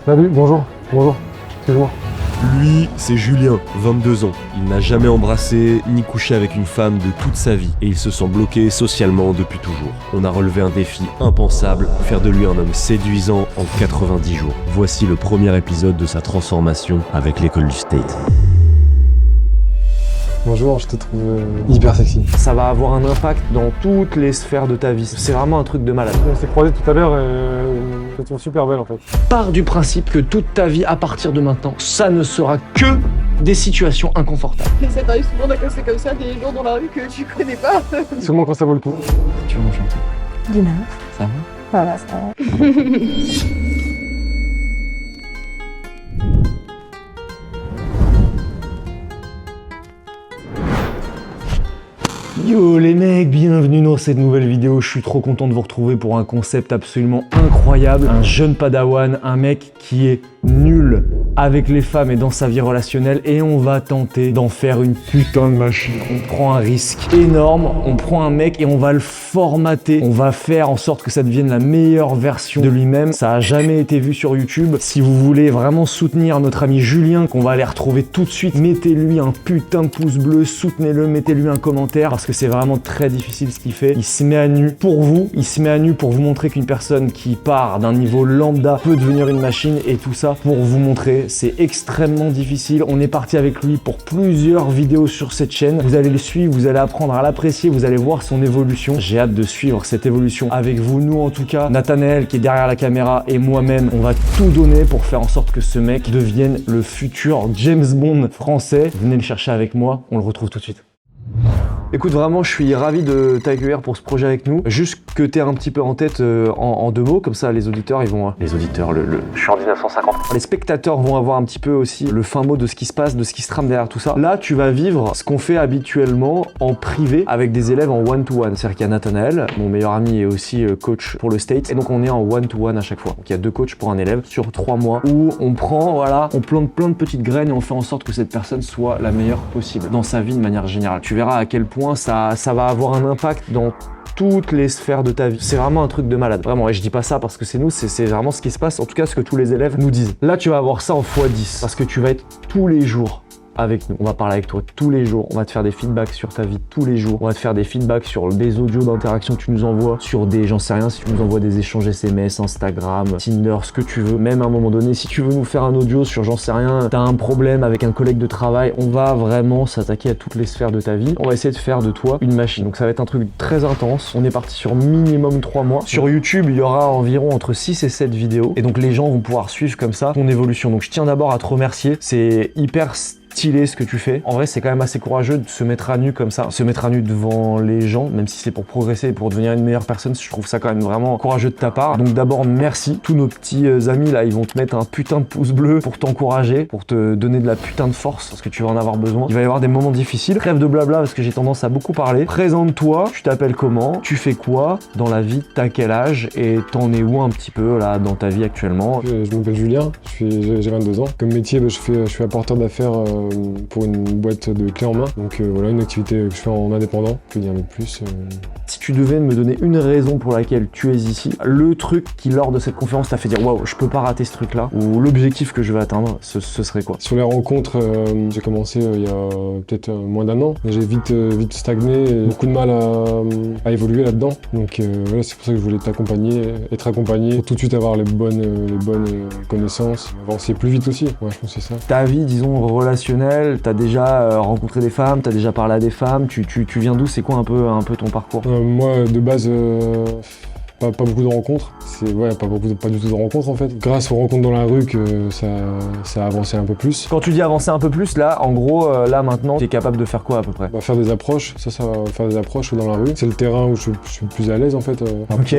Salut, bonjour, excuse-moi. Lui, c'est Julien, 22 ans. Il n'a jamais embrassé ni couché avec une femme de toute sa vie et il se sent bloqué socialement depuis toujours. On a relevé un défi impensable, faire de lui un homme séduisant en 90 jours. Voici le premier épisode de sa transformation avec l'école du State. Bonjour, je te trouve hyper sexy. Ça va avoir un impact dans toutes les sphères de ta vie. C'est vraiment un truc de malade. On s'est croisés tout à l'heure et je te trouve super belle en fait. Pars du principe que toute ta vie, à partir de maintenant, ça ne sera que des situations inconfortables. Et ça t'arrive souvent d'accoster comme ça des gens dans la rue que tu connais pas. Seulement quand ça vaut le coup. Tu veux m'enchanter? Dina, Ça va? voilà, ça va. Yo les mecs, bienvenue dans cette nouvelle vidéo. Je suis trop content de vous retrouver pour un concept absolument incroyable. Un jeune padawan, un mec qui est nul avec les femmes et dans sa vie relationnelle et on va tenter d'en faire une putain de machine. On prend un risque énorme, on prend un mec et on va le formater. On va faire en sorte que ça devienne la meilleure version de lui-même. Ça a jamais été vu sur YouTube. Si vous voulez vraiment soutenir notre ami Julien, qu'on va aller retrouver tout de suite, mettez-lui un putain de pouce bleu, soutenez-le, mettez-lui un commentaire parce que c'est vraiment très difficile ce qu'il fait. Il se met à nu pour vous, il se met à nu pour vous montrer qu'une personne qui part d'un niveau lambda peut devenir une machine et tout ça pour vous montrer. C'est extrêmement difficile. On est parti avec lui pour plusieurs vidéos sur cette chaîne. Vous allez le suivre, vous allez apprendre à l'apprécier, vous allez voir son évolution. J'ai hâte de suivre cette évolution avec vous. Nous en tout cas, Nathanaël qui est derrière la caméra et moi-même, on va tout donner pour faire en sorte que ce mec devienne le futur James Bond français. Venez le chercher avec moi, on le retrouve tout de suite. Écoute, vraiment, je suis ravi de t'accueillir pour ce projet avec nous. Juste que tu aies un petit peu en tête en deux mots, comme ça les auditeurs, ils vont... Les auditeurs, je suis en 1950. Les spectateurs vont avoir un petit peu aussi le fin mot de ce qui se passe, de ce qui se trame derrière tout ça. Là, tu vas vivre ce qu'on fait habituellement en privé avec des élèves en one-to-one. C'est-à-dire qu'il y a Nathanaël, mon meilleur ami et aussi coach pour le State. Et donc, on est en one-to-one à chaque fois. Donc, il y a 2 coachs pour un élève sur 3 mois où on prend, voilà, on plante plein de petites graines et on fait en sorte que cette personne soit la meilleure possible dans sa vie de manière générale. Tu verras à quel point ça va avoir un impact dans toutes les sphères de ta vie. C'est vraiment un truc de malade. Vraiment, et je dis pas ça parce que c'est nous, c'est vraiment ce qui se passe. En tout cas, ce que tous les élèves nous disent. Là, tu vas avoir ça en x10 parce que tu vas être tous les jours avec nous. On va parler avec toi tous les jours. On va te faire des feedbacks sur ta vie tous les jours. On va te faire des feedbacks sur des audios d'interaction que tu nous envoies, sur des, j'en sais rien, si tu nous envoies des échanges SMS, Instagram, Tinder, ce que tu veux. Même à un moment donné, si tu veux nous faire un audio sur, j'en sais rien, t'as un problème avec un collègue de travail, on va vraiment s'attaquer à toutes les sphères de ta vie. On va essayer de faire de toi une machine. Donc ça va être un truc très intense. On est parti sur minimum 3 mois. Sur YouTube, il y aura environ entre 6 et 7 vidéos. Et donc les gens vont pouvoir suivre comme ça ton évolution. Donc je tiens d'abord à te remercier. C'est hyper stylé ce que tu fais. En vrai, c'est quand même assez courageux de se mettre à nu comme ça, se mettre à nu devant les gens, même si c'est pour progresser et pour devenir une meilleure personne. Je trouve ça quand même vraiment courageux de ta part. Donc d'abord, merci. Tous nos petits amis là, ils vont te mettre un putain de pouce bleu pour t'encourager, pour te donner de la putain de force parce que tu vas en avoir besoin. Il va y avoir des moments difficiles. Trêve de blabla parce que j'ai tendance à beaucoup parler. Présente-toi. Tu t'appelles comment? Tu fais quoi dans la vie? T'as quel âge? Et t'en es où un petit peu là dans ta vie actuellement? Je m'appelle Julien, j'ai 22 ans. Comme métier, je suis apporteur d'affaires pour une boîte de clés en main. Donc voilà, une activité que je fais en indépendant. Je peux dire de plus. Si tu devais me donner une raison pour laquelle tu es ici, le truc qui lors de cette conférence t'a fait dire waouh, je peux pas rater ce truc là, ou l'objectif que je veux atteindre, ce serait quoi? Sur les rencontres, j'ai commencé il y a peut-être moins d'1 an. J'ai vite stagné, et beaucoup de mal à évoluer là-dedans. Donc voilà, c'est pour ça que je voulais être accompagné pour tout de suite avoir les bonnes connaissances, avancer plus vite aussi. Ouais, je pense que c'est ça. Ta vie, disons, relationnelle, t'as déjà rencontré des femmes, t'as déjà parlé à des femmes, tu viens d'où? C'est quoi un peu ton parcours? Moi, de base, pas beaucoup de rencontres. Pas du tout de rencontres en fait. Grâce aux rencontres dans la rue que ça a avancé un peu plus. Quand tu dis avancer un peu plus, là, en gros, là maintenant, t'es capable de faire quoi à peu près? Faire des approches, ça va faire des approches dans la rue. C'est le terrain où je suis le plus à l'aise en fait. Ok,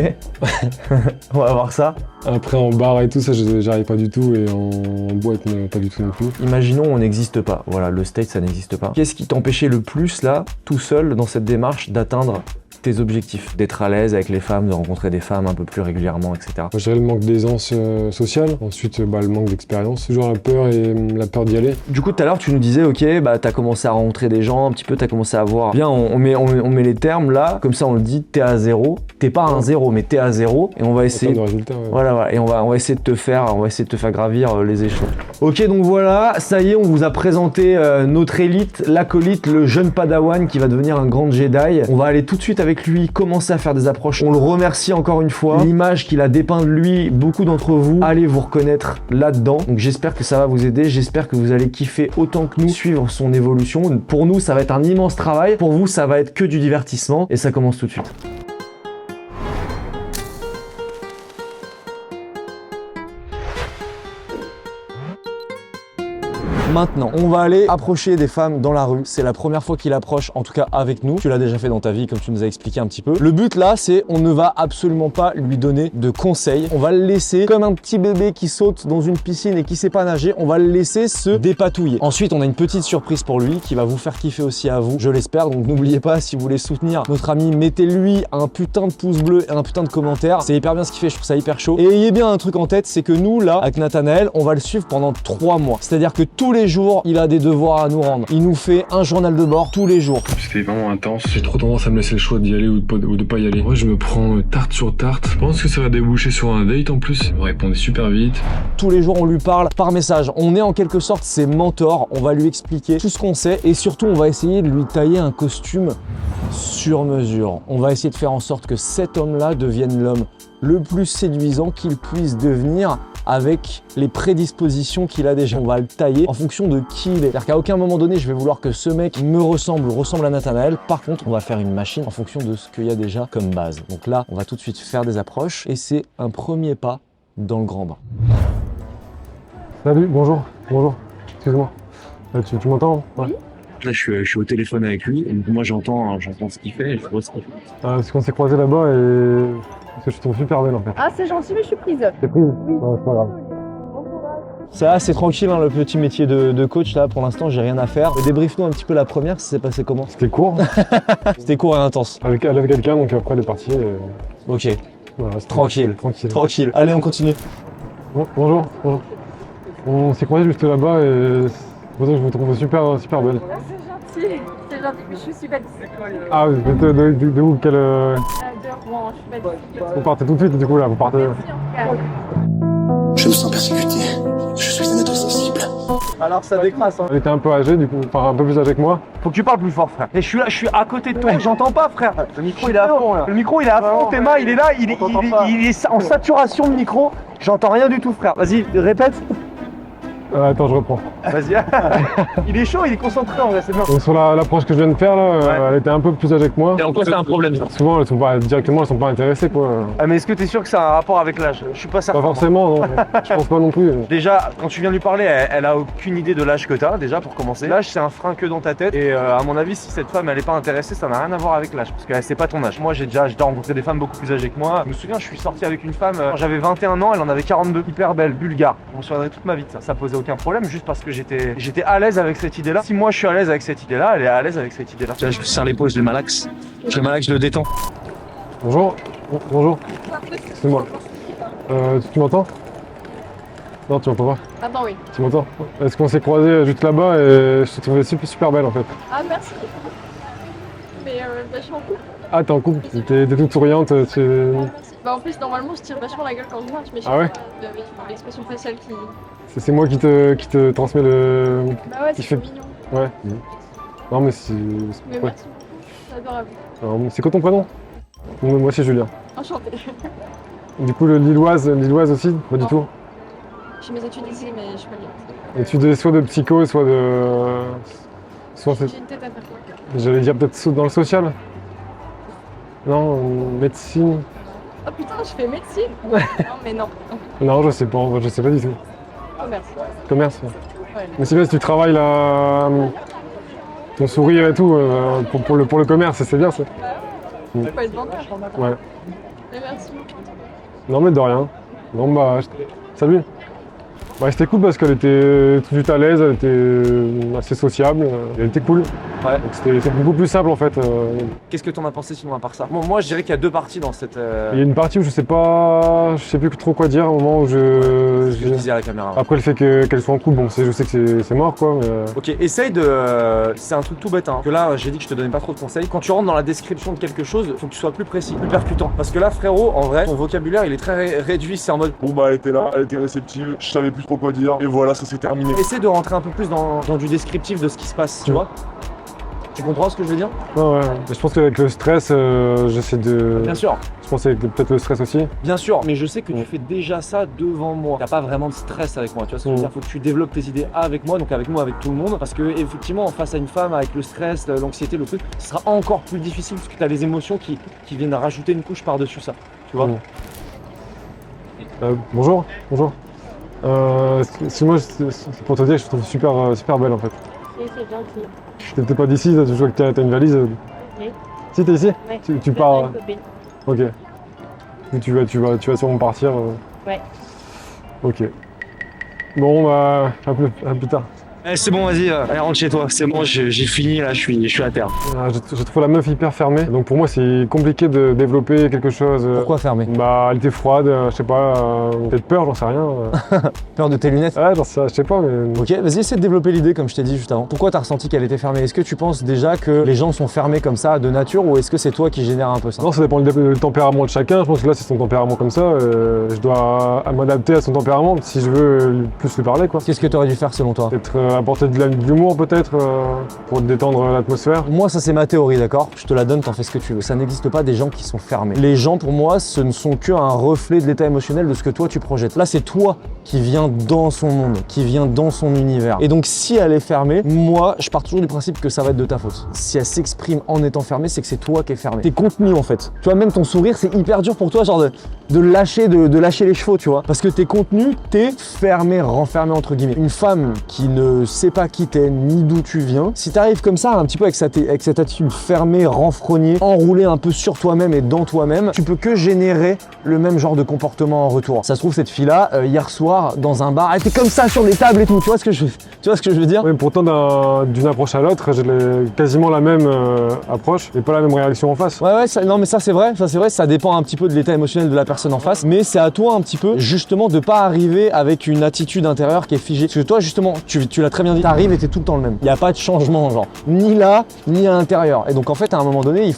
on va voir ça. Après en bar et tout ça, j'arrive pas du tout et en boîte, pas du tout non plus. Imaginons on n'existe pas, voilà, le State ça n'existe pas. Qu'est-ce qui t'empêchait le plus là, tout seul, dans cette démarche, d'atteindre tes objectifs, d'être à l'aise avec les femmes, de rencontrer des femmes un peu plus régulièrement, etc. Moi, je dirais le manque d'aisance sociale. Ensuite, le manque d'expérience. Toujours la peur et la peur d'y aller. Du coup, tout à l'heure, tu nous disais, ok, bah t'as commencé à rencontrer des gens, un petit peu, t'as commencé à voir. Bien, on met les termes là, comme ça on le dit, t'es à 0. T'es pas à un 0, mais t'es à 0. Et on va essayer. De résultat, ouais. Voilà, et on va essayer de te faire gravir les échelons. Ok, donc voilà, ça y est, on vous a présenté notre élite, l'acolyte, le jeune padawan qui va devenir un grand Jedi. On va aller tout de suite avec lui, commencer à faire des approches. On le remercie encore une fois. L'image qu'il a dépeint de lui, beaucoup d'entre vous allez vous reconnaître là-dedans. Donc j'espère que ça va vous aider, j'espère que vous allez kiffer autant que nous, suivre son évolution. Pour nous, ça va être un immense travail. Pour vous, ça va être que du divertissement. Et ça commence tout de suite. Maintenant, on va aller approcher des femmes dans la rue. C'est la première fois qu'il approche, en tout cas avec nous. Tu l'as déjà fait dans ta vie, comme tu nous as expliqué un petit peu. Le but là, c'est on ne va absolument pas lui donner de conseils. On va le laisser comme un petit bébé qui saute dans une piscine et qui sait pas nager. On va le laisser se dépatouiller. Ensuite, on a une petite surprise pour lui qui va vous faire kiffer aussi à vous, je l'espère. Donc n'oubliez pas, si vous voulez soutenir notre ami, mettez-lui un putain de pouce bleu et un putain de commentaire. C'est hyper bien ce qu'il fait, je trouve ça hyper chaud. Et ayez bien un truc en tête, c'est que nous là, avec Nathanaël, on va le suivre pendant 3 mois. C'est-à-dire que tous les jours, il a des devoirs à nous rendre. Il nous fait un journal de bord tous les jours. C'était vraiment intense. J'ai trop tendance à me laisser le choix d'y aller ou de pas y aller. Moi, je me prends tarte sur tarte. Je pense que ça va déboucher sur un date en plus. Il me répondait super vite. Tous les jours, on lui parle par message. On est en quelque sorte ses mentors. On va lui expliquer tout ce qu'on sait et surtout, on va essayer de lui tailler un costume sur mesure. On va essayer de faire en sorte que cet homme-là devienne l'homme le plus séduisant qu'il puisse devenir avec les prédispositions qu'il a déjà. On va le tailler en fonction de qui il est. C'est-à-dire qu'à aucun moment donné, je vais vouloir que ce mec me ressemble ou ressemble à Nathanaël. Par contre, on va faire une machine en fonction de ce qu'il y a déjà comme base. Donc là, on va tout de suite faire des approches et c'est un premier pas dans le grand bain. Salut, bonjour. Excuse-moi. Tu m'entends? Ouais. Là, je suis au téléphone avec lui, et moi j'entends ce qu'il fait et je vois ce qu'il fait. Parce qu'on s'est croisés là-bas et parce que je te trouve super belle en fait. Ah, c'est gentil, mais je suis prise. T'es prise? Oui. Non, c'est pas grave. Ça, c'est tranquille, hein, le petit métier de coach là. Pour l'instant, j'ai rien à faire. Débrief-nous un petit peu la première, ça s'est passé comment? C'était court. C'était court et intense. Elle avait quelqu'un, donc après elle est partie. Ok, Voilà, c'était tranquille. tranquille. Allez, on continue. Bonjour. On s'est croisés juste là-bas et c'est pour ça que je vous trouve super belle. C'est gentil, mais je suis belle. Ah, vous êtes de où? Quelle... De Rouen, je suis belle. Vous partez tout de suite du coup là, vous partez... Merci, en tout cas. Je me sens persécuté. Je suis un être sensible. Alors, ça décrasse, hein. Elle était un peu âgée du coup, enfin un peu plus âgée que moi. Faut que tu parles plus fort, frère. Et je suis là, je suis à côté de toi, j'entends pas, frère. Le micro, il est à fond, là. Le micro, il est à fond, Théma, il est là, il est en saturation de micro. J'entends rien du tout, frère. Vas-y, répète. Attends, je reprends. Vas-y. Il est chaud, il est concentré en vrai, c'est bien. Donc sur l'approche que je viens de faire là, Ouais. elle était un peu plus âgée que moi. Et en quoi c'est un problème? Souvent elles sont pas intéressées quoi. Ah, mais est-ce que t'es sûr que ça a un rapport avec l'âge? Je suis pas certain. Pas forcément, non. Je pense pas non plus. Déjà, quand tu viens de lui parler, elle a aucune idée de l'âge que t'as, déjà pour commencer. L'âge, c'est un frein que dans ta tête. Et à mon avis, si cette femme elle est pas intéressée, ça n'a rien à voir avec l'âge. Parce qu'elle sait pas ton âge. Moi, j'ai déjà rencontré des femmes beaucoup plus âgées que moi. Je me souviens, je suis sorti avec une femme, quand j'avais 21 ans, elle en avait 42. Hyper belle, bulgare. Je m'en souviendrai toute ma vie de ça. Ça posait aucun problème, juste parce que j'étais à l'aise avec cette idée-là. Si moi je suis à l'aise avec cette idée-là, elle est à l'aise avec cette idée-là. Là, je serre l'épaule, je le malaxe. Je le détends. Bonjour. Excuse-moi. Tu m'entends? Non, tu m'entends pas. Attends, oui. Tu m'entends? Est-ce qu'on s'est croisés juste là-bas et je te trouvais super belle en fait. Ah, merci. Mais bah, je suis en couple. Ah, t'es en couple? T'es toute souriante, Merci. Bah, en plus, normalement, je tire vachement la gueule quand je marche, mais je sais Ah ouais? pas, l'expression faciale qui. c'est moi qui te transmets le... Bah, ouais, Il c'est fait- trop mignon. Ouais. Non mais c'est... Mais Ouais. merci. C'est adorable. Alors, c'est quoi ton prénom? Moi c'est Julien. Enchantée. Du coup le Lilloise aussi? Pas du Non. tout. J'ai mes études ici, mais je suis pas bien. Études soit de psycho, soit de... Soit J'ai une tête à faire quoi. J'allais dire peut-être dans le social? Non, médecine? Oh putain, je fais médecine. Non, mais non. Non, je sais pas du tout. Commerce. Commerce? Ouais. Ouais. Mais c'est bien si tu travailles là... Ton sourire et tout, pour le commerce, c'est bien ça. Je peux être vendeur. Ouais. Mais merci. Non mais de rien. Bon bah... Salut. Bah, c'était cool parce qu'elle était tout de suite à l'aise, elle était assez sociable, elle était cool. Ouais. Donc c'était beaucoup plus simple en fait. Qu'est-ce que t'en as pensé sinon à part ça? Bon, moi je dirais qu'il y a deux parties dans cette... Il y a une partie où je sais plus trop quoi dire au moment où ce que je disais à la caméra. Ouais. Après le fait qu'elle soit en couple, bon je sais que c'est mort quoi, mais... Ok, essaye de... c'est un truc tout bête, hein. Que là, j'ai dit que je te donnais pas trop de conseils. Quand tu rentres dans la description de quelque chose, faut que tu sois plus précis, plus percutant. Parce que là, frérot, en vrai, ton vocabulaire, il est très réduit. C'est en mode... Bon bah elle était là, elle était réceptive, je savais plus trop quoi dire, et voilà, ça s'est terminé. Essaye de rentrer un peu plus dans du descriptif de ce qui se passe, tu vois? Tu comprends ce que je veux dire? Ouais. Je pense qu'avec le stress, j'essaie de... Bien sûr. Je pense avec peut-être le stress aussi. Bien sûr, mais je sais que tu fais déjà ça devant moi. T'as pas vraiment de stress avec moi, tu vois ce que je veux dire? Faut que tu développes tes idées avec moi, donc avec moi, avec tout le monde. Parce que effectivement, face à une femme, avec le stress, l'anxiété, le truc, ce sera encore plus difficile parce que t'as les émotions qui viennent rajouter une couche par-dessus ça. Tu vois? Bonjour. Moi, c'est pour te dire que je te trouve super belle en fait. Oui, c'est gentil. T'es peut-être pas d'ici, je vois que t'as une valise. Oui. Si, t'es ici? Ouais. Tu pars. Une copine. Ok. Et tu vas sûrement partir. Ouais. Ok. Bon, bah, à plus tard. Eh, c'est bon, vas-y, allez, rentre chez toi. C'est bon, j'ai fini, là, je suis à terre. Je trouve la meuf hyper fermée. Donc pour moi, c'est compliqué de développer quelque chose. Pourquoi fermer? Bah, elle était froide, je sais pas, peut-être peur, j'en sais rien. Peur de tes lunettes? Ouais, je sais pas, mais... Ok, vas-y, essaie de développer l'idée comme je t'ai dit juste avant. Pourquoi t'as ressenti qu'elle était fermée? Est-ce que tu penses déjà que les gens sont fermés comme ça de nature ou est-ce que c'est toi qui génère un peu ça? Non, ça dépend du tempérament de chacun. Je pense que là, c'est son tempérament comme ça. Je dois m'adapter à son tempérament si je veux plus lui parler, quoi. Qu'est-ce que t'aurais dû faire selon toi? Peut-être apporter de l'humour, peut-être, pour détendre l'atmosphère. Moi, ça c'est ma théorie, d'accord? Je te la donne, t'en fais ce que tu veux. Ça n'existe pas des gens qui sont fermés. Les gens, pour moi, ce ne sont qu'un reflet de l'état émotionnel de ce que toi tu projettes. Là, c'est toi qui viens dans son monde, qui vient dans son univers. Et donc, si elle est fermée, moi, je pars toujours du principe que ça va être de ta faute. Si elle s'exprime en étant fermée, c'est que c'est toi qui es fermé. T'es contenu, en fait. Tu vois, même ton sourire, c'est hyper dur pour toi, genre de lâcher les chevaux, tu vois. Parce que t'es contenu, t'es fermé, renfermé, entre guillemets. Une femme qui ne sait pas qui t'es, ni d'où tu viens, si t'arrives comme ça, un petit peu avec cette attitude fermée, renfrognée, enroulée un peu sur toi-même et dans toi-même, tu peux que générer le même genre de comportement en retour. Ça se trouve, cette fille-là, hier soir, dans un bar, elle était comme ça sur les tables et tout. Tu vois ce que je veux dire? Oui, pourtant, d'une approche à l'autre, j'ai quasiment la même approche et pas la même réaction en face. Ouais, non, mais ça c'est vrai, ça dépend un petit peu de l'état émotionnel de la personne en face, mais c'est à toi un petit peu, justement, de pas arriver avec une attitude intérieure qui est figée. Parce que toi, justement, tu l'as très bien dit, t'arrives et t'es tout le temps le même. Il n'y a pas de changement, genre, ni là, ni à l'intérieur. Et donc, en fait, à un moment donné,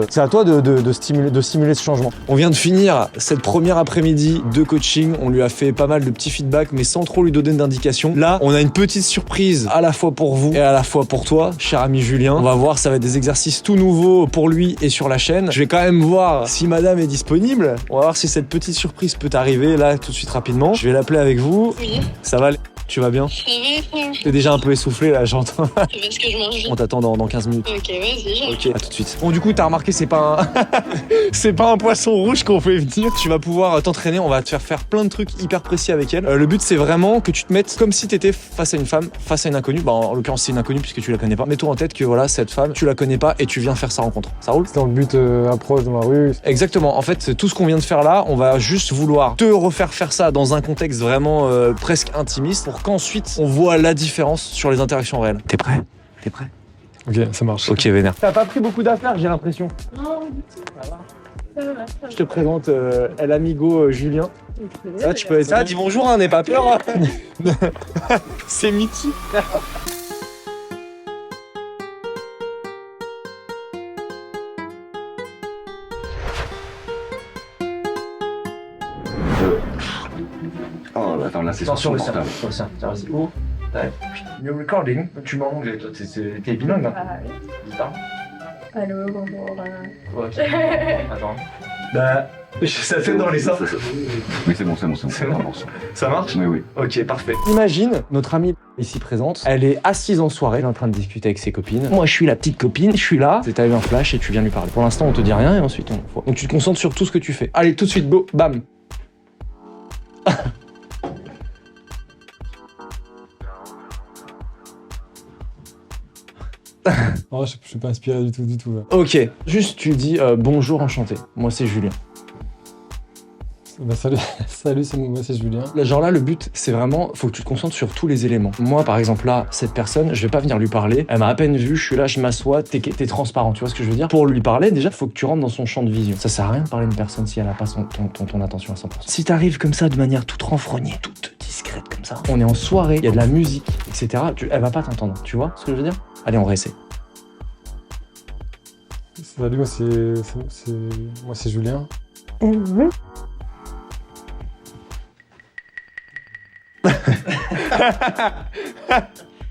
c'est à toi de stimuler ce changement. On vient de finir cette première après-midi de coaching, on lui a fait pas mal de petits feedbacks, mais sans trop lui donner d'indications. Là, on a une petite surprise à la fois pour vous et à la fois pour toi, cher ami Julien. On va voir, ça va être des exercices tout nouveaux pour lui et sur la chaîne. Je vais quand même voir si madame est disponible. On va voir si cette petite surprise peut arriver là tout de suite rapidement. Je vais l'appeler avec vous. Oui. Ça va, tu vas bien? Ça va, T'es déjà un peu essoufflé là, j'entends. c'est parce que je mange vite. On t'attend dans 15 minutes. Ok, vas-y. Ok, à tout de suite. Bon, du coup, t'as remarqué, c'est pas c'est pas un poisson rouge qu'on fait venir. Tu vas pouvoir t'entraîner, on va te faire plein de trucs hyper précis avec elle. Le but, c'est vraiment que tu te mettes comme si t'étais face à une femme, face à une inconnue. Bah, en l'occurrence, c'est une inconnue puisque tu la connais pas. Mets-toi en tête que voilà, cette femme, tu la connais pas et tu viens faire sa rencontre. Ça roule? C'est dans le but approche dans la rue. Exactement. En fait, tout ce qu'on vient de faire là, on va juste vouloir te refaire faire ça dans un contexte vraiment presque intimiste pour qu'ensuite on voit la différence sur les interactions réelles. T'es prêt? Ok, ça marche. Ok, vénère. T'as pas pris beaucoup d'affaires, j'ai l'impression. Non, du tout. Ça va. Ça va. Je te présente El Amigo Julien. Ça, tu peux. Ça, dis bonjour, hein, n'aie pas peur. Hein. C'est Mickey. Oh, attends, là, c'est Attention, le portable. tiens, vas-y. Oh, you're recording. Tu m'as anglais, toi, t'es bilingue, hein? Ah oui. Putain. Allô, bonjour. Ouais. Attends. Bah, ça fait dans les infos. Oui, c'est bon. Ça marche? Oui. Ok, parfait. Imagine, notre amie ici présente, elle est assise en soirée, elle est en train de discuter avec ses copines. Moi, je suis la petite copine, je suis là. T'as eu un flash et tu viens lui parler. Pour l'instant, on te dit rien et ensuite on voit. Donc tu te concentres sur tout ce que tu fais. Allez, tout de suite, go, bam. Oh, je suis pas inspiré du tout là. Ok, juste tu dis bonjour, enchanté. Moi, c'est Julien. Bah salut, salut, moi c'est Julien. Là, genre là, le but, c'est vraiment, faut que tu te concentres sur tous les éléments. Moi, par exemple, là, cette personne, je vais pas venir lui parler. Elle m'a à peine vu, je suis là, je m'assois, t'es transparent, tu vois ce que je veux dire? Pour lui parler, déjà, faut que tu rentres dans son champ de vision. Ça sert à rien de parler à une personne si elle a pas ton attention à 100%. Si t'arrives comme ça, de manière toute renfrognée, toute discrète comme ça, on est en soirée, il y a de la musique, etc. Elle va pas t'entendre, tu vois ce que je veux dire? Allez, on réessaie. Salut, moi c'est Julien. Oui.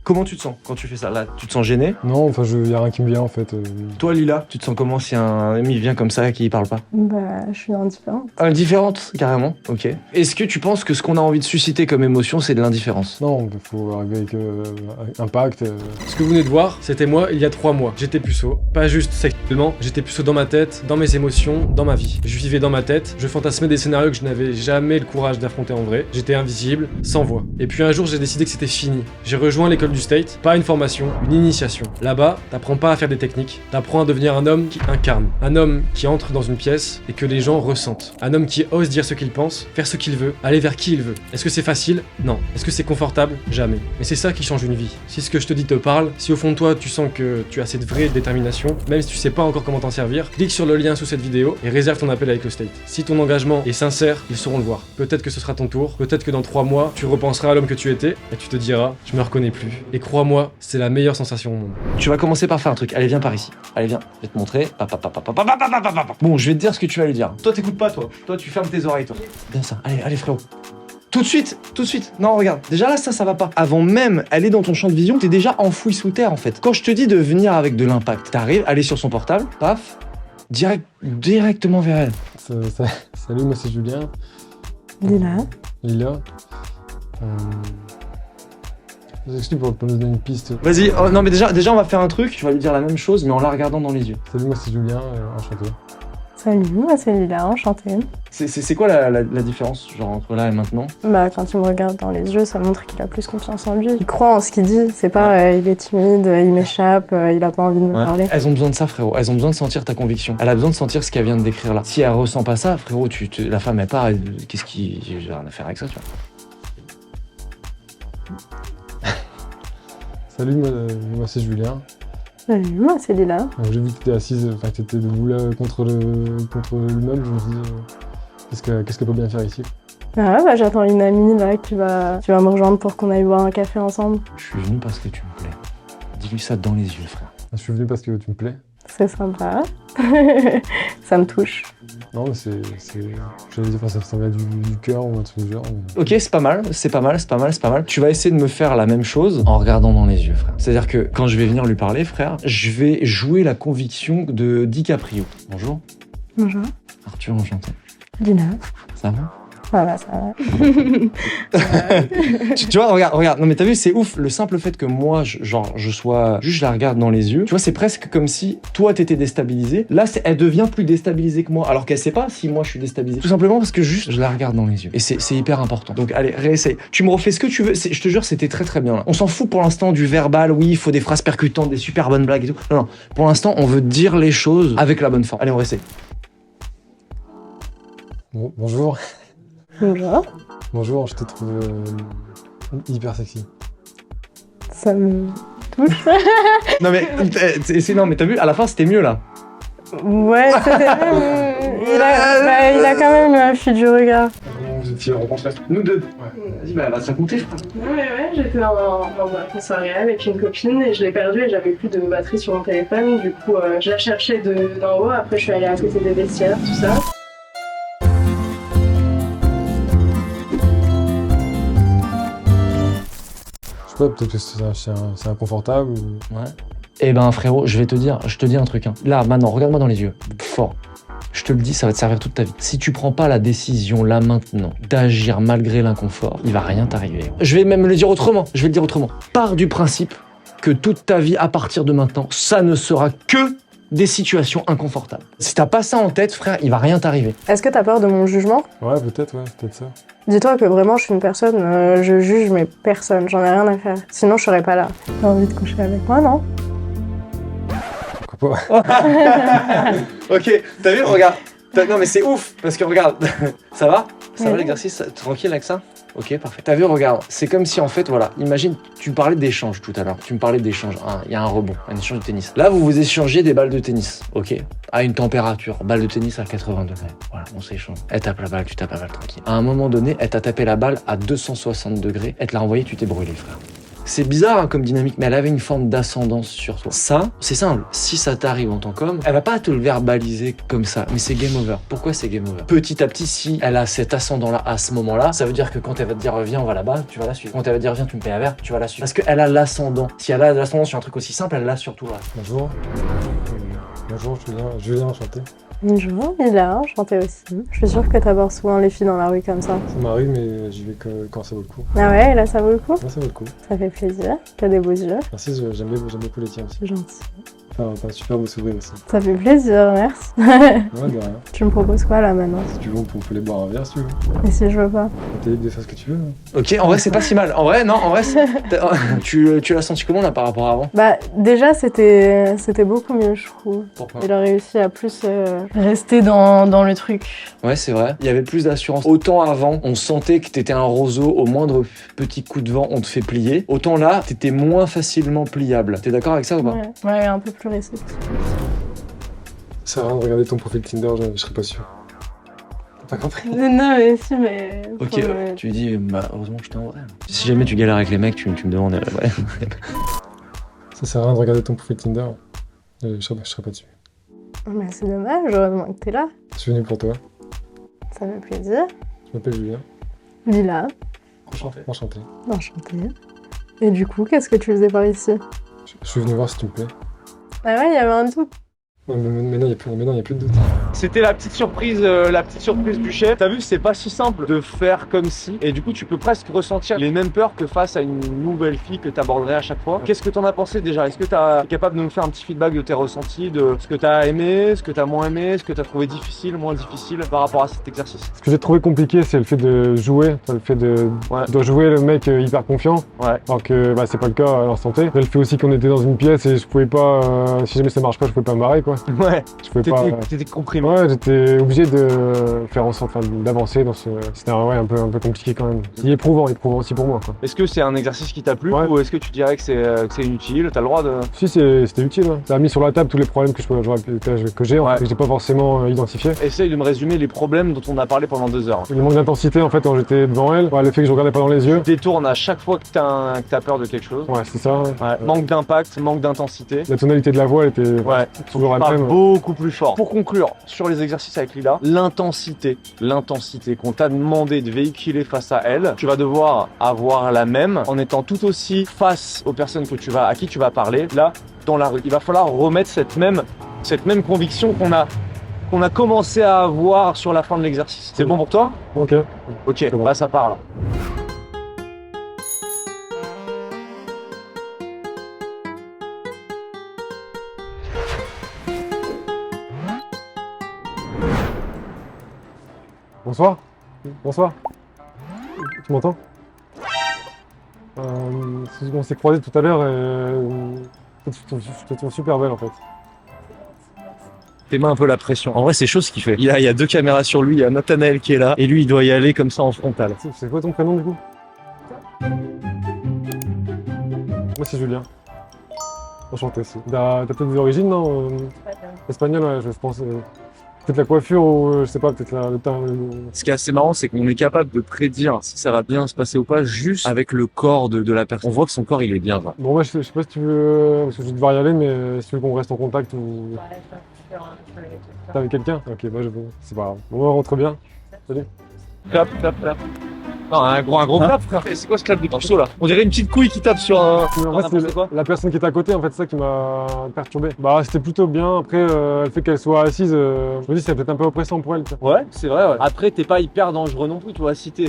Comment tu te sens quand tu fais ça? Là, tu te sens gêné? Non, enfin, y a rien qui me vient en fait. Toi, Lila, tu te sens comment si un ami vient comme ça et qui parle pas? Bah, je suis indifférente. Indifférente, carrément, ok. Est-ce que tu penses que ce qu'on a envie de susciter comme émotion, c'est de l'indifférence? Non, il faut arriver avec impact. Ce que vous venez de voir, c'était moi il y a 3 mois. J'étais puceau. Pas juste sexuellement, j'étais puceau dans ma tête, dans mes émotions, dans ma vie. Je vivais dans ma tête, je fantasmais des scénarios que je n'avais jamais le courage d'affronter en vrai. J'étais invisible, sans voix. Et puis un jour, j'ai décidé que c'était fini. J'ai rejoint l'école du State, pas une formation, une initiation. Là-bas, t'apprends pas à faire des techniques, t'apprends à devenir un homme qui incarne. Un homme qui entre dans une pièce et que les gens ressentent. Un homme qui ose dire ce qu'il pense, faire ce qu'il veut, aller vers qui il veut. Est-ce que c'est facile? Non. Est-ce que c'est confortable? Jamais. Mais c'est ça qui change une vie. Si ce que je te dis te parle, si au fond de toi tu sens que tu as cette vraie détermination, même si tu sais pas encore comment t'en servir, clique sur le lien sous cette vidéo et réserve ton appel avec le State. Si ton engagement est sincère, ils sauront le voir. Peut-être que ce sera ton tour, peut-être que dans 3 mois, tu repenseras à l'homme que tu étais et tu te diras, je me reconnais plus. Et crois-moi, c'est la meilleure sensation au monde. Tu vas commencer par faire un truc. Allez, viens par ici. Allez, viens. Je vais te montrer. Bon, je vais te dire ce que tu vas lui dire. Toi, t'écoutes pas, toi. Toi, tu fermes tes oreilles, toi. Bien ça. Allez, allez, frérot. Tout de suite. Non, regarde. Déjà là, ça va pas. Avant même, elle est dans ton champ de vision, t'es déjà enfoui sous terre, en fait. Quand je te dis de venir avec de l'impact, t'arrives, aller sur son portable, paf, directement vers elle. Salut, moi c'est Julien. Lila. Est-ce que tu peux nous donner une piste? Vas-y, oh, non mais déjà on va faire un truc, tu vas lui dire la même chose mais en la regardant dans les yeux. Salut, moi c'est Julien, enchanté. Salut, moi c'est Lila, enchantée. C'est quoi la différence genre entre là et maintenant? Bah, quand il me regarde dans les yeux, ça montre qu'il a plus confiance en lui. Il croit en ce qu'il dit, c'est pas il est timide, il m'échappe, il a pas envie de me parler. Elles ont besoin de ça, frérot. Elles ont besoin de sentir ta conviction. Elle a besoin de sentir ce qu'elle vient de décrire là. Si elle ressent pas ça, frérot, la femme elle part, qu'est-ce qui... J'ai rien à faire avec ça, tu vois. Salut, moi c'est Julien. Salut, moi c'est Lila. J'ai vu que t'étais assise, enfin que t'étais debout là contre l'immeuble, je me suis dit, qu'est-ce qu'elle peut bien faire ici? Ah bah j'attends une amie là qui va me rejoindre pour qu'on aille boire un café ensemble. Je suis venu parce que tu me plais. Dis-lui ça dans les yeux, frère. Je suis venu parce que tu me plais. C'est sympa. Ça me touche. Non mais j'allais dire, ça va du cœur ou un truc du genre. Mais... Ok, c'est pas mal. Tu vas essayer de me faire la même chose en regardant dans les yeux, frère. C'est-à-dire que quand je vais venir lui parler, frère, je vais jouer la conviction de DiCaprio. Bonjour. Bonjour. Arthur, enchanté. Lila. Ça va? Ça va. Tu vois, regarde. Non mais t'as vu, c'est ouf. Le simple fait que moi, je la regarde dans les yeux. Tu vois, c'est presque comme si toi t'étais déstabilisé. Là, elle devient plus déstabilisée que moi, alors qu'elle sait pas si moi je suis déstabilisé. Tout simplement parce que juste je la regarde dans les yeux. Et c'est hyper important. Donc allez, réessaye. Tu me refais ce que tu veux. Je te jure, c'était très très bien là. On s'en fout pour l'instant du verbal. Oui, il faut des phrases percutantes, des super bonnes blagues et tout. Non. Pour l'instant, on veut dire les choses avec la bonne forme. Allez, on réessaye. Bon, bonjour. Bonjour. Bonjour, je te trouve hyper sexy. Ça me touche. Non mais t'as vu, à la fin c'était mieux là. Ouais, c'était même... il a quand même fui du regard. Vous étiez rencontrés? Nous deux. Ouais. Vas-y, bah elle va te raconter. Ouais, j'étais en soirée avec une copine et je l'ai perdue et j'avais plus de batterie sur mon téléphone. Du coup, je la cherchais d'en haut. Après, je suis allée à côté des vestiaires, tout ça. Ouais, peut-être que c'est inconfortable ou... Ouais. Eh ben frérot, je te dis un truc. Hein. Là, maintenant, regarde-moi dans les yeux. Fort. Je te le dis, ça va te servir toute ta vie. Si tu prends pas la décision, là, maintenant, d'agir malgré l'inconfort, il va rien t'arriver. Je vais même le dire autrement. Pars du principe que toute ta vie, à partir de maintenant, ça ne sera que des situations inconfortables. Si t'as pas ça en tête, frère, il va rien t'arriver. Est-ce que t'as peur de mon jugement? Ouais, peut-être ça. Dis-toi que vraiment, je suis une personne, je juge mais personne, j'en ai rien à faire. Sinon, je serais pas là. T'as envie de coucher avec moi, non? Pourquoi pas? Ok, t'as vu, regarde. Non mais c'est ouf, parce que regarde, ça va? Ça va Ouais. l'exercice? Tranquille avec ça? Ok, parfait. T'as vu, regarde, c'est comme si en fait, voilà, imagine, tu me parlais d'échange tout à l'heure. Tu me parlais d'échange. Il y a un rebond, un échange de tennis. Là, vous vous échangez des balles de tennis, ok? À une température, balle de tennis à 80 degrés. Voilà, on s'échange. Elle tape la balle, tu tapes la balle tranquille. À un moment donné, elle t'a tapé la balle à 260 degrés. Elle te l'a envoyée, tu t'es brûlé, frère. C'est bizarre hein, comme dynamique, mais elle avait une forme d'ascendance sur toi. Ça, c'est simple. Si ça t'arrive en tant qu'homme, elle va pas te le verbaliser comme ça, mais c'est game over. Pourquoi c'est game over? Petit à petit, si elle a cet ascendant-là à ce moment-là, ça veut dire que quand elle va te dire viens, on va là-bas, tu vas la suivre. Quand elle va te dire viens, tu me payes un verre, tu vas la suivre. Parce qu'elle a l'ascendant. Si elle a l'ascendant sur un truc aussi simple, elle l'a sur tout là. Bonjour. Bonjour, Julien, enchanté. Bonjour, Mila, enchantée aussi. Je suis sûre que t'abordes souvent les filles dans la rue comme ça. Ça m'arrive, mais j'y vais quand ça vaut le coup. Ah ouais, là ça vaut le coup? Là, ça vaut le coup. Ça fait plaisir. T'as des beaux yeux. Merci, j'aime beaucoup les tiens aussi. C'est gentil. Enfin, t'as un super beau sourire aussi. Ça fait plaisir, merci. Ouais, de rien. Tu me proposes quoi là maintenant? Si tu veux, on peut aller boire un verre si tu veux. Et si je veux pas? T'es libre de faire ce que tu veux. Hein. Ok, en vrai, c'est pas si mal. En vrai, non, en vrai, tu l'as senti comment là par rapport à avant? Bah déjà c'était beaucoup mieux je trouve. Pourquoi? Il a réussi à plus rester dans le truc. Ouais, c'est vrai. Il y avait plus d'assurance. Autant avant, on sentait que t'étais un roseau, au moindre petit coup de vent, on te fait plier. Autant là, t'étais moins facilement pliable. T'es d'accord avec ça ou pas? Ouais, un peu plus réceptif. Ça sert à rien de regarder ton profil Tinder, je serais pas sûr. T'as pas compris? Non mais si mais... Ok, tu lui dis, bah heureusement que je t'ai en vrai. Si jamais tu galères avec les mecs, tu me demandes. Ouais. Ça sert à rien de regarder ton profil Tinder. Je serais pas dessus. Mais c'est dommage, heureusement que t'es là. Je suis venu pour toi. Ça fait plaisir. Je m'appelle Julien. Lila, Enchanté. Enchanté. enchantée. Et du coup, qu'est-ce que tu faisais par ici? Je suis venu voir si tu me plais. Ah ouais, il y avait un doute. Ouais, mais non, il y a plus de doute. C'était la petite surprise du chef. T'as vu, c'est pas si simple de faire comme si. Et du coup, tu peux presque ressentir les mêmes peurs que face à une nouvelle fille que t'aborderais à chaque fois. Qu'est-ce que t'en as pensé déjà? Est-ce que t'es capable de nous faire un petit feedback de tes ressentis, de ce que t'as aimé, ce que t'as moins aimé, ce que t'as trouvé difficile, moins difficile par rapport à cet exercice? Ce que j'ai trouvé compliqué, c'est le fait de jouer. Le fait de jouer le mec hyper confiant. Ouais. Alors que bah, c'est pas le cas à l'instant T. Le fait aussi qu'on était dans une pièce et je pouvais pas, si jamais ça marche pas, je pouvais pas me barrer quoi. Ouais. Je pouvais pas. T'étais comprimé. Ouais, j'étais obligé de faire en sorte d'avancer dans ce. C'était un peu compliqué quand même. C'est éprouvant aussi pour moi quoi. Est-ce que c'est un exercice qui t'a plu ou est-ce que tu dirais que c'est inutile? T'as le droit de. Si, c'était utile. Hein. Ça a mis sur la table tous les problèmes que j'ai en fait, que j'ai pas forcément identifiés. Essaye de me résumer les problèmes dont on a parlé pendant 2 heures. Le manque d'intensité en fait quand j'étais devant elle, le fait que je regardais pas dans les yeux. Tu détournes à chaque fois que t'as peur de quelque chose. Ouais, c'est ça. Ouais. Manque d'impact, manque d'intensité. La tonalité de la voix était toujours la même. Beaucoup plus fort. Pour conclure sur les exercices avec Lila, l'intensité qu'on t'a demandé de véhiculer face à elle, tu vas devoir avoir la même en étant tout aussi face aux personnes à qui tu vas parler là dans la rue. Il va falloir remettre cette même conviction qu'on a commencé à avoir sur la fin de l'exercice. C'est bon pour toi? Ok. Ok, bon. Bah ça part là. Bonsoir. Bonsoir. Tu m'entends? On s'est croisés tout à l'heure et je te trouve super belle en fait. Tes mains un peu la pression. En vrai, c'est chaud ce qu'il fait. Il y a 2 caméras sur lui, il y a Nathanaël qui est là, et lui, il doit y aller comme ça en frontal. C'est quoi ton prénom du coup? Moi c'est Julien. Enchanté aussi. T'as peut-être des origines, non? Espagnol, ouais, je pense. Peut-être la coiffure ou je sais pas, peut-être le teint. Ce qui est assez marrant, c'est qu'on est capable de prédire si ça va bien se passer ou pas juste avec le corps de la personne. On voit que son corps, il est bien. Bon, moi, je sais pas si tu veux, parce que je vais devoir y aller, mais si tu veux qu'on reste en contact ou. T'es avec quelqu'un? Ok, bah c'est pas grave. Bon, on rentre bien. Salut. Clap. Non, un gros clap, frère. C'est quoi ce clap de pinceau là? On dirait une petite couille qui tape sur un. En fait, c'est la personne qui était à côté, en fait, c'est ça qui m'a perturbé. Bah, c'était plutôt bien. Après, le fait qu'elle soit assise, je me dis, c'est peut-être un peu oppressant pour elle. Ouais, c'est vrai, ouais. Après, t'es pas hyper dangereux non plus, tu vois. Si tu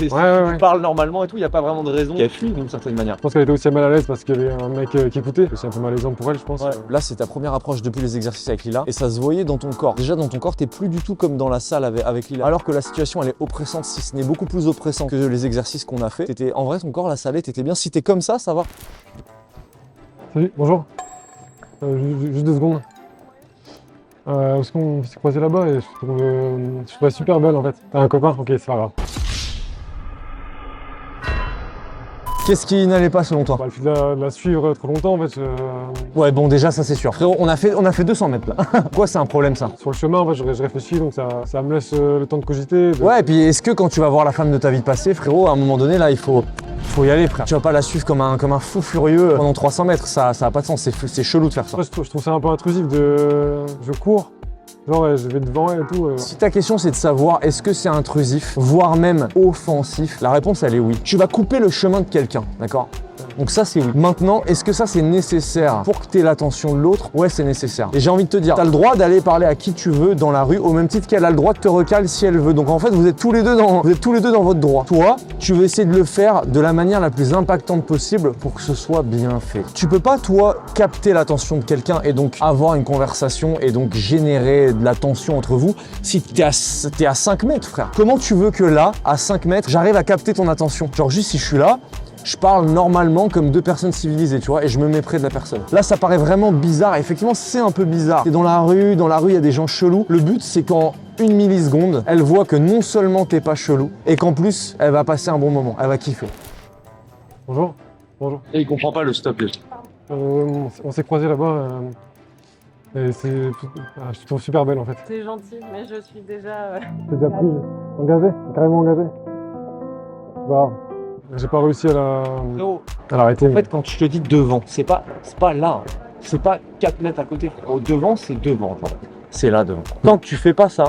parles normalement et tout, y a pas vraiment de raison qu'elle fuit d'une certaine manière. Je pense qu'elle était aussi mal à l'aise parce qu'il y avait un mec qui écoutait. C'est un peu malaisant pour elle, je pense. Ouais. Là, c'est ta première approche depuis les exercices avec Lila et ça se voyait dans ton corps. Déjà, dans ton corps, t'es plus du tout comme dans la salle avec Lila. Alors que la situation, elle est oppressante, si ce n'est beaucoup plus oppressant que les exercices qu'on a fait. En vrai, ton corps, la salle, t'étais bien. Si t'es comme ça va. Salut, bonjour. Juste 2 secondes. Parce qu'on s'est croisés là-bas et je trouvais super belle en fait. T'as un copain? Ok, c'est pas grave. Qu'est-ce qui n'allait pas selon toi? Bah, le fait de la suivre trop longtemps en fait. Ouais, bon, déjà, ça c'est sûr. Frérot, on a fait 200 mètres là. Quoi, c'est un problème ça? Sur le chemin, en fait, je réfléchis, donc ça me laisse le temps de cogiter. Ouais, et puis est-ce que quand tu vas voir la femme de ta vie passer, frérot, à un moment donné, là, il faut y aller, frère. Tu vas pas la suivre comme un fou furieux pendant 300 mètres, ça a pas de sens, c'est chelou de faire ça. Moi, je trouve ça un peu intrusif je cours, genre je vais devant elle et tout. Si ta question c'est de savoir est-ce que c'est intrusif, voire même offensif, la réponse elle est oui. Tu vas couper le chemin de quelqu'un, d'accord? Donc ça c'est oui. Maintenant, est-ce que ça c'est nécessaire pour que tu aies l'attention de l'autre? Ouais, c'est nécessaire. Et j'ai envie de te dire, tu as le droit d'aller parler à qui tu veux dans la rue, au même titre qu'elle a le droit de te recaler si elle veut. Donc en fait, vous êtes tous les deux dans votre droit. Toi, tu veux essayer de le faire de la manière la plus impactante possible pour que ce soit bien fait. Tu peux pas, toi, capter l'attention de quelqu'un et donc avoir une conversation et donc générer de la tension entre vous si t'es à 5 mètres, frère. Comment tu veux que là, à 5 mètres, j'arrive à capter ton attention? Genre juste si je suis là, je parle normalement comme deux personnes civilisées, tu vois, et je me mets près de la personne. Là, ça paraît vraiment bizarre, et effectivement, c'est un peu bizarre. T'es dans la rue, il y a des gens chelous. Le but, c'est qu'en 1 milliseconde, elle voit que non seulement t'es pas chelou, et qu'en plus, elle va passer un bon moment, elle va kiffer. Bonjour. Bonjour. Et il comprend pas le stop. On s'est croisés là-bas, et je te trouve super belle en fait. C'est gentil, mais je suis déjà... T'es déjà prise, engagée, carrément engagée. C'est pas grave. J'ai pas réussi à l'arrêter. En fait, quand je te dis devant, c'est pas là. C'est pas 4 mètres à côté. Au devant, c'est devant. C'est là devant. Tant que tu fais pas ça,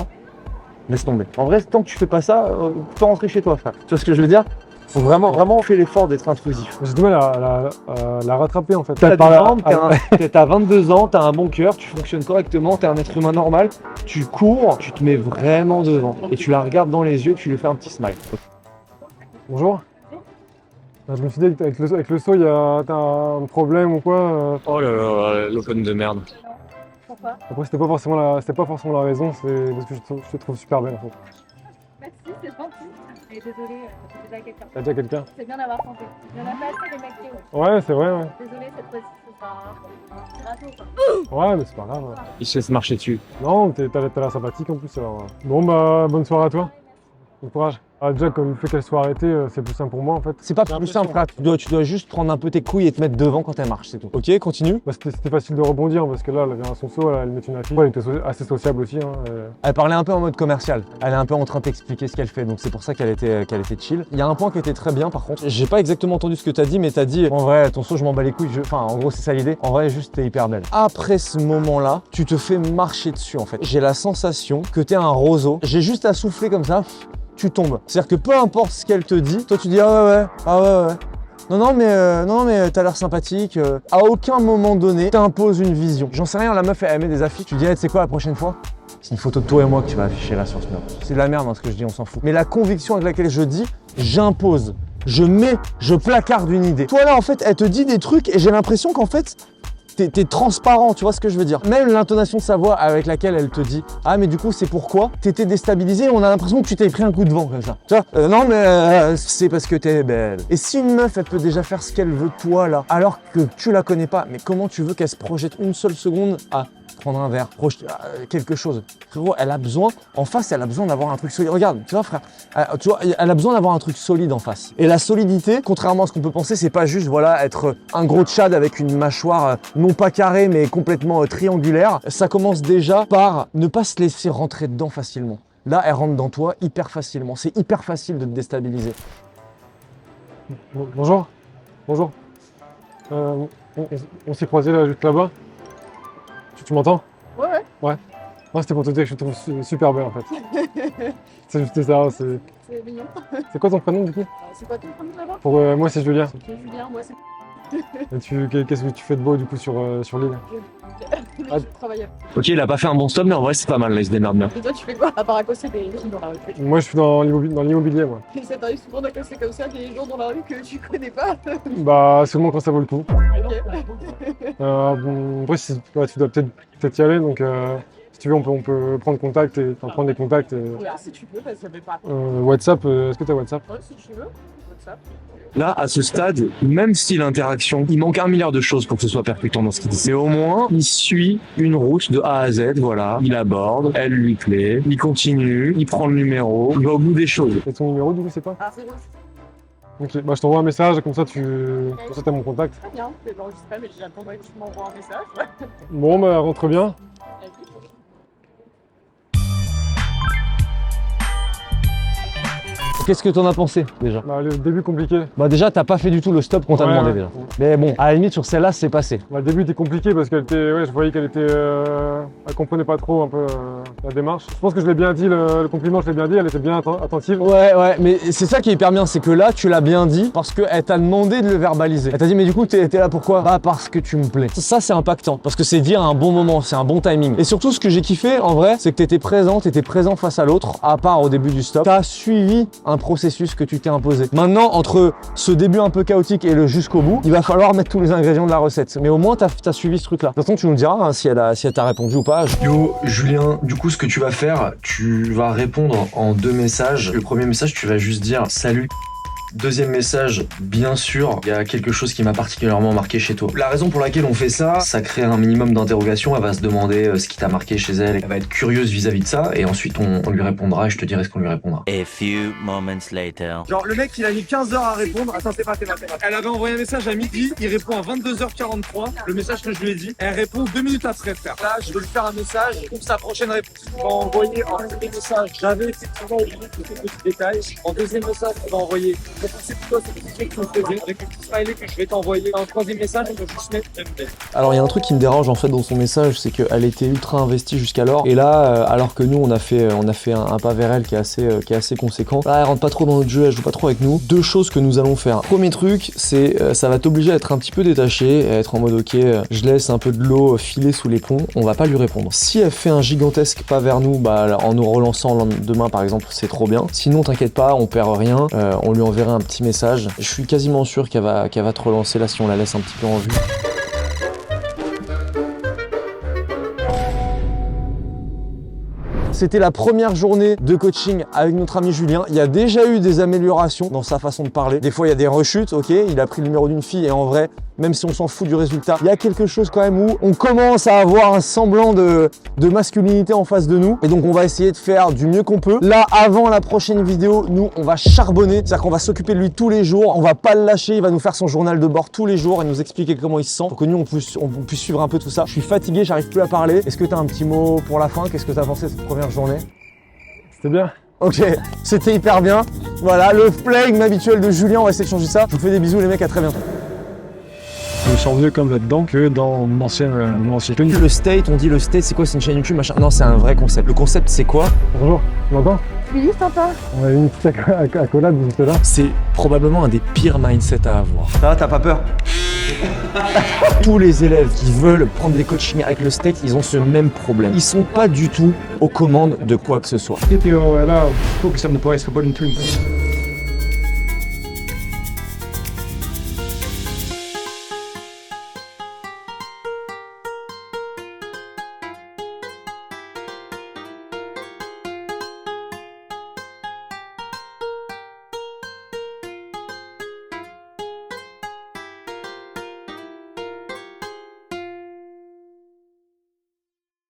laisse tomber. En vrai, tant que tu fais pas ça, tu peux rentrer chez toi, frère. Tu vois ce que je veux dire? Faut vraiment faire l'effort d'être intrusif. J'ai du mal à la rattraper en fait. T'as 22 ans, t'as un bon cœur, tu fonctionnes correctement, t'es un être humain normal. Tu cours, tu te mets vraiment devant. Et tu la regardes dans les yeux, tu lui fais un petit smile. Bonjour. Je me suis dit avec le saut, t'as un problème ou quoi? Oh là là, l'open de merde. Pourquoi? Après, c'était pas forcément la raison, c'est parce que je te trouve super belle en fait. Merci, c'est gentil. Et désolée, c'est déjà quelqu'un. T'as déjà quelqu'un? C'est bien d'avoir tenté. Il y en a pas assez des mecs qui osent. Ouais, c'est vrai, ouais. Désolée, cette fois-ci, ce sera un petit râteau, quoi. Ouais, mais c'est pas grave. Ouais. Il se laisse marcher dessus. Non, t'as l'air sympathique en plus, alors. Bon, bah, bonne soirée à toi. Bon courage. Ah, déjà, comme le fait qu'elle soit arrêtée, c'est plus simple pour moi en fait. C'est pas plus simple, frère. Tu dois juste prendre un peu tes couilles et te mettre devant quand elle marche, c'est tout. Ok, continue. Bah, c'était facile de rebondir parce que là, elle vient à son saut, elle met une affiche. Elle était assez sociable aussi. Hein, Elle parlait un peu en mode commercial. Elle est un peu en train d'expliquer ce qu'elle fait, donc c'est pour ça qu'elle était chill. Il y a un point qui était très bien par contre. J'ai pas exactement entendu ce que t'as dit, mais t'as dit en vrai, ton saut, je m'en bats les couilles. Enfin, en gros, c'est ça l'idée. En vrai, juste t'es hyper belle. Après ce moment-là, tu te fais marcher dessus en fait. J'ai la sensation que t'es un roseau. J'ai juste à souffler comme ça. Tu tombes. C'est-à-dire que peu importe ce qu'elle te dit, toi tu dis ah ouais. Non mais t'as l'air sympathique. À aucun moment donné, t'imposes une vision. J'en sais rien, la meuf elle met des affiches. Tu dis tu sais quoi la prochaine fois? C'est une photo de toi et moi que tu vas afficher là sur ce mur. C'est de la merde hein, ce que je dis, on s'en fout. Mais la conviction avec laquelle je dis, j'impose. Je placarde une idée. Toi là en fait, elle te dit des trucs et j'ai l'impression qu'en fait, t'es transparent, tu vois ce que je veux dire. Même l'intonation de sa voix avec laquelle elle te dit « Ah mais du coup c'est pourquoi ?» T'étais déstabilisé, on a l'impression que tu t'es pris un coup de vent comme ça. Tu vois non mais c'est parce que t'es belle. Et si une meuf elle peut déjà faire ce qu'elle veut toi là, alors que tu la connais pas, mais comment tu veux qu'elle se projette une seule seconde à prendre un verre, projeter quelque chose? Frérot, elle a besoin, en face elle a besoin d'avoir un truc solide. Regarde, tu vois frère, elle a besoin d'avoir un truc solide en face. Et la solidité, contrairement à ce qu'on peut penser, c'est pas juste voilà être un gros tchad avec une mâchoire non pas carrée mais complètement triangulaire. Ça commence déjà par ne pas se laisser rentrer dedans facilement. Là, elle rentre dans toi hyper facilement. C'est hyper facile de te déstabiliser. Bonjour. Bonjour. On s'est croisés là, juste là-bas. Tu m'entends? Ouais. Ouais. Moi, c'était pour te dire que je te trouve super belle en fait. C'est juste ça. C'est mignon. C'est quoi ton prénom du coup? C'est quoi ton prénom là-bas? Pour moi, c'est Julien. C'est Julien, moi c'est... Et qu'est-ce que tu fais de beau du coup sur l'île? Je travaille. Ok, il a pas fait un bon stop, mais en vrai, c'est pas mal, là, il se démerde bien. Et toi, tu fais quoi? À part accosser des gens dans la rue. Moi, je suis dans l'immobilier, moi. Et ça t'arrive souvent d'accosser comme ça des gens dans la rue que tu connais pas? Bah, seulement quand ça vaut le coup. Ok. Bon, après, tu dois peut-être y aller, donc si tu veux, on peut prendre contact prendre des contacts. Ouais, si tu veux, ça fait pas. WhatsApp, est-ce que t'as WhatsApp? Ouais, si tu veux. ça. Là, à ce stade, même si l'interaction, il manque 1 milliard de choses pour que ce soit percutant dans ce qu'il dit. Mais au moins, il suit une route de A à Z, voilà. Il aborde, elle lui plaît, il continue, il prend le numéro, il va au bout des choses. Et ton numéro, du coup, c'est quoi? Ah, c'est bon. Ok, bah je t'envoie un message, comme ça t'as mon contact. Très bien, je vais l'enregistrer, mais j'attendrai que tu m'envoies un message. Bon, bah rentre bien. Qu'est-ce que t'en as pensé déjà? Bah le début compliqué. Bah déjà t'as pas fait du tout le stop qu'on t'a Ouais, demandé ouais. déjà. Mais bon, à la limite sur celle-là c'est passé. Bah, le début était compliqué parce qu'elle était, ouais, je voyais qu'elle était, elle comprenait pas trop un peu la démarche. Je pense que je l'ai bien dit, le compliment, je l'ai bien dit, elle était bien attentive. Ouais, mais c'est ça qui est hyper bien, c'est que là tu l'as bien dit parce qu'elle t'a demandé de le verbaliser. Elle t'a dit mais du coup t'es là pourquoi? Bah parce que tu me plais. Ça c'est impactant parce que c'est dire à un bon moment, c'est un bon timing. Et surtout ce que j'ai kiffé en vrai, c'est que t'étais présent face à l'autre, à part au début du stop. T'as suivi un processus que tu t'es imposé. Maintenant, entre ce début un peu chaotique et le jusqu'au bout, il va falloir mettre tous les ingrédients de la recette. Mais au moins, t'as suivi ce truc-là. De toute façon, tu nous diras hein, si elle t'a répondu ou pas. Yo, Julien, du coup, ce que tu vas faire, tu vas répondre en 2 messages. Le premier message, tu vas juste dire « Salut ». Deuxième message, bien sûr, il y a quelque chose qui m'a particulièrement marqué chez toi. La raison pour laquelle on fait ça, ça crée un minimum d'interrogation. Elle va se demander ce qui t'a marqué chez elle. Elle va être curieuse vis-à-vis de ça. Et ensuite, on lui répondra et je te dirai ce qu'on lui répondra. A few moments later. Genre, le mec, il a mis 15 heures à répondre. Attends, c'est pas. Elle avait envoyé un message à midi. Il répond à 22h43. Le message que je lui ai dit. Elle répond 2 minutes après, frère. Là, je vais lui faire un message pour sa prochaine réponse. On va envoyer un premier message. J'avais effectivement oublié tous ces petits détails. En deuxième message, on va envoyer. C'est plutôt ce que tu me faisais avec le petit smiley que je vais t'envoyer. Un troisième message, on va juste mettre MD. Alors il y a un truc qui me dérange en fait dans son message, c'est qu'elle était ultra investie jusqu'alors. Et là, alors que nous on a fait un pas vers elle qui est assez conséquent. Là, elle rentre pas trop dans notre jeu, elle joue pas trop avec nous. 2 choses que nous allons faire. Premier truc, c'est ça va t'obliger à être un petit peu détaché, à être en mode ok, je laisse un peu de l'eau filer sous les ponts. On va pas lui répondre. Si elle fait un gigantesque pas vers nous, bah en nous relançant demain par exemple, c'est trop bien. Sinon t'inquiète pas, on perd rien. On lui enverra un petit message. Je suis quasiment sûr qu'elle va te relancer là si on la laisse un petit peu en vue. C'était la première journée de coaching avec notre ami Julien. Il y a déjà eu des améliorations dans sa façon de parler. Des fois, il y a des rechutes, ok. Il a pris le numéro d'une fille et en vrai, même si on s'en fout du résultat, il y a quelque chose quand même où on commence à avoir un semblant de masculinité en face de nous. Et donc, on va essayer de faire du mieux qu'on peut. Là, avant la prochaine vidéo, nous, on va charbonner. C'est-à-dire qu'on va s'occuper de lui tous les jours. On va pas le lâcher. Il va nous faire son journal de bord tous les jours et nous expliquer comment il se sent pour que nous, on puisse suivre un peu tout ça. Je suis fatigué, j'arrive plus à parler. Est-ce que tu as un petit mot pour la fin? Qu'est-ce que tu as pensé de cette première journée? C'était bien. Ok, c'était hyper bien. Voilà, le flegme habituel de Julien, on va essayer de changer ça. Je vous fais des bisous les mecs, à très bientôt. Je me sens mieux comme là-dedans que dans mon ancienne tenue. Le state, on dit le state, c'est quoi? C'est une chaîne YouTube, machin? Non, c'est un vrai concept. Le concept, c'est quoi? Bonjour, tu m'entends? Oui, sympa. On a eu une petite accolade juste là. C'est probablement un des pires mindsets à avoir. Ça va, t'as pas peur? Tous les élèves qui veulent prendre des coachings avec le state, ils ont ce même problème. Ils sont pas du tout aux commandes de quoi que ce soit. Là, fokus op de prijs, geboden